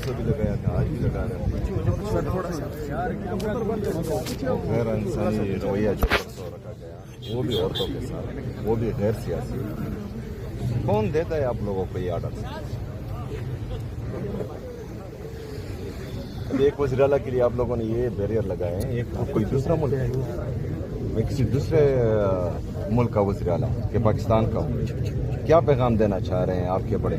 परसों भी लगाया था, आज भी लगा रहे हैं। गैर इंसानी रवैया जो परसों रखा गया वो भी औरतों के साथ, वो भी गैर सियासी। कौन देता है आप लोगों को ये आर्डर? अभी एक वज़ीर-ए-आला के लिए आप लोगों ने ये बैरियर लगाए हैं, एक कोई दूसरा मुल्क है, मैं किसी दूसरे मुल्क का वज़ीर-ए-आला कि पाकिस्तान का हूँ, क्या पैगाम देना चाह रहे हैं आपके बड़े?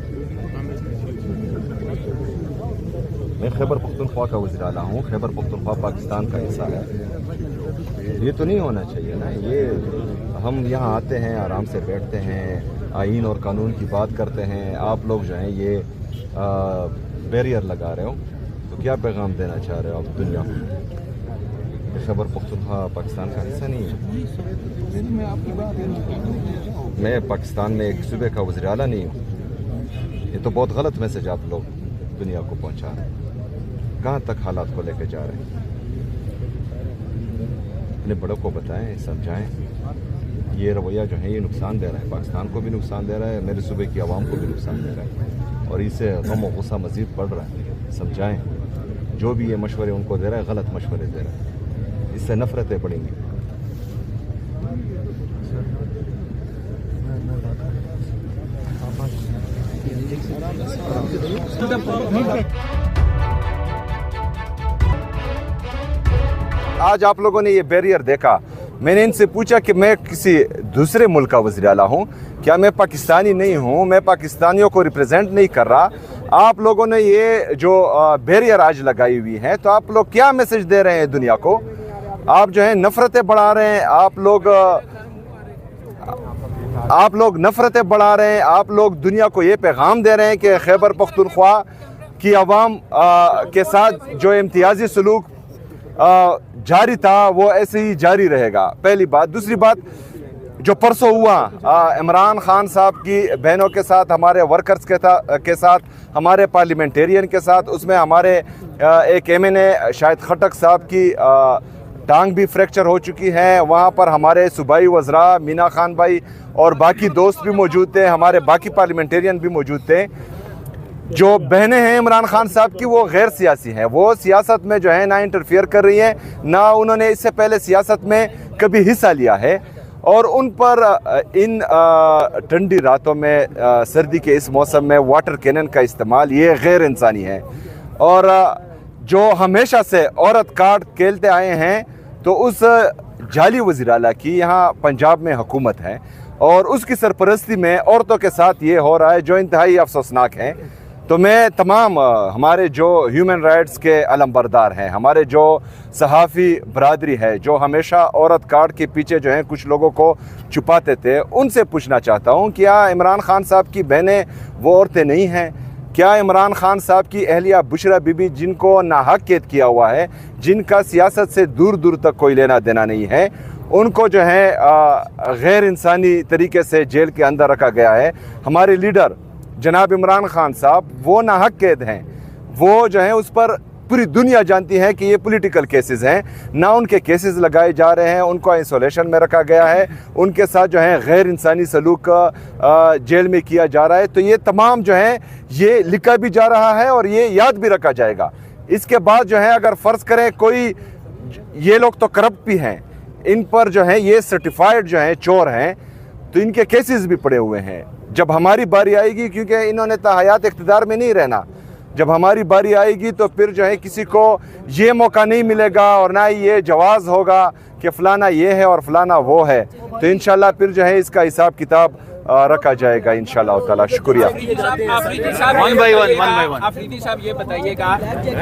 मैं खैबर पख्तूनख्वा का वज़ीर-ए-आला हूँ, खैबर पख्तूनख्वा पाकिस्तान का हिस्सा है। ये तो नहीं होना चाहिए ना। ये हम यहाँ आते हैं, आराम से बैठते हैं, आईन और कानून की बात करते हैं, आप लोग जो हैं ये बैरियर लगा रहे हो, तो क्या पैगाम देना चाह रहे हो आप दुनिया को? खैबर पख्तूनख्वा पाकिस्तान का हिस्सा नहीं है। मैं पाकिस्तान में एक सूबे का वज़ीर-ए-आला नहीं हूँ। ये तो बहुत गलत मैसेज आप लोग दुनिया को पहुँचा रहे हैं। कहाँ तक हालात को लेकर जा रहे हैं? अपने बड़ों को बताएं, समझाएं। ये रवैया जो है ये नुकसान दे रहा है, पाकिस्तान को भी नुकसान दे रहा है, मेरे सूबे की आवाम को भी नुकसान दे रहा है, और इससे गम और गुस्सा मज़ीद बढ़ रहा है। समझाएं, जो भी ये मशवरे उनको दे रहा है गलत मशवरे दे रहा है, इससे नफरतें बढ़ेंगी। आज आप लोगों ने ये बैरियर देखा, मैंने इनसे पूछा कि मैं किसी दूसरे मुल्क का वज़ीर-ए-आला हूँ, क्या मैं पाकिस्तानी नहीं हूँ, मैं पाकिस्तानियों को रिप्रेजेंट नहीं कर रहा? आप लोगों ने ये जो बैरियर आज लगाई हुई है, तो आप लोग क्या मैसेज दे रहे हैं दुनिया को? आप जो है नफ़रतें बढ़ा रहे हैं, आप लोग नफ़रतें बढ़ा रहे हैं, आप लोग दुनिया को ये पैगाम दे रहे हैं कि खैबर पख्तूनख्वा की आवाम के साथ जो इम्तियाजी सलूक जारी था वो ऐसे ही जारी रहेगा। पहली बात। दूसरी बात, जो परसों हुआ इमरान खान साहब की बहनों के साथ, हमारे वर्कर्स के साथ, हमारे पार्लियामेंटेरियन के साथ, उसमें हमारे एक MNA शाहिद खटक साहब की टांग भी फ्रैक्चर हो चुकी है। वहाँ पर हमारे सूबाई वज़रा मीना खान भाई और बाकी दोस्त भी मौजूद थे, हमारे बाकी पार्लियामेंटेरियन भी मौजूद थे। जो बहनें हैं इमरान खान साहब की वो गैर सियासी हैं, वो सियासत में जो है ना इंटरफियर कर रही हैं, ना उन्होंने इससे पहले सियासत में कभी हिस्सा लिया है, और उन पर इन ठंडी रातों में सर्दी के इस मौसम में वाटर कैनन का इस्तेमाल ये गैर इंसानी है। और जो हमेशा से औरत कार्ड खेलते आए हैं, तो उस जाली वज़ीर-ए-आला की यहाँ पंजाब में हुकूमत है, और उसकी सरपरस्ती में औरतों के साथ ये हो रहा है जो इंतहाई अफसोसनाक है। तो मैं तमाम हमारे जो ह्यूमन राइट्स के अलमबरदार हैं, हमारे जो सहाफ़ी बरादरी है, जो हमेशा औरत कार्ड के पीछे जो है कुछ लोगों को छुपाते थे, उनसे पूछना चाहता हूँ, क्या इमरान खान साहब की बहनें वो औरतें नहीं हैं? क्या इमरान खान साहब की अहलिया बुशरा बीबी, जिनको नाहक कैद किया हुआ है, जिनका सियासत से दूर दूर तक कोई लेना देना नहीं है, उनको जो है गैर इंसानी तरीके से जेल के अंदर रखा गया है? हमारे लीडर जनाब इमरान खान साहब वो नाहक कैद हैं, वो जो है उस पर पूरी दुनिया जानती है कि ये पॉलिटिकल केसेस हैं, ना उनके केसेस लगाए जा रहे हैं, उनको आइसोलेशन में रखा गया है, उनके साथ जो है गैर इंसानी सलूक जेल में किया जा रहा है। तो ये तमाम जो है ये लिखा भी जा रहा है और ये याद भी रखा जाएगा। इसके बाद जो है अगर फ़र्ज़ करें कोई, ये लोग तो करप्ट भी हैं, इन पर जो है ये सर्टिफाइड जो है चोर हैं, तो इनके केसेस भी पड़े हुए हैं। जब हमारी बारी आएगी, क्योंकि इन्होंने तो हयात इक़्तिदार में नहीं रहना, जब हमारी बारी आएगी तो फिर जो है किसी को ये मौका नहीं मिलेगा और ना ही ये जवाज़ होगा कि फ़लाना ये है और फ़लाना वो है। तो इंशाल्लाह फिर जो है इसका हिसाब किताब रखा जाएगा इंशाल्लाह ताला। शुक्रिया। आफरीदी साहब ये बताइएगा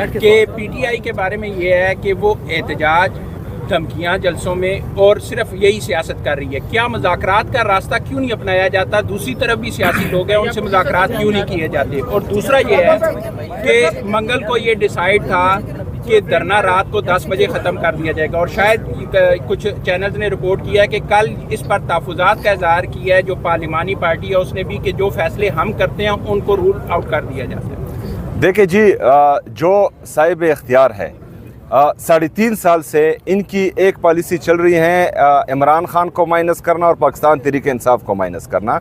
कि PTI के बारे में ये है कि वो एहतजाज, धमकियां जलसों में और सिर्फ यही सियासत कर रही है, क्या मुज़ाकरात का रास्ता क्यों नहीं अपनाया जाता? दूसरी तरफ भी सियासी लोग हैं, उनसे मुज़ाकरात क्यों नहीं किए जाते? और दूसरा ये है कि मंगल को ये डिसाइड था कि धरना रात को 10 बजे ख़त्म कर दिया जाएगा, और शायद कुछ चैनल्स ने रिपोर्ट किया है कि कल इस पर तहफ़्फ़ुज़ात का इज़हार किया है जो पार्लिमानी पार्टी है उसने भी, कि जो फैसले हम करते हैं उनको रूल आउट कर दिया जाता है। देखिए जी, जो साहिब इख्तियार है 3.5 साल से इनकी एक पॉलिसी चल रही है, इमरान खान को माइनस करना और पाकिस्तान तहरीक इंसाफ को माइनस करना।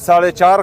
4.5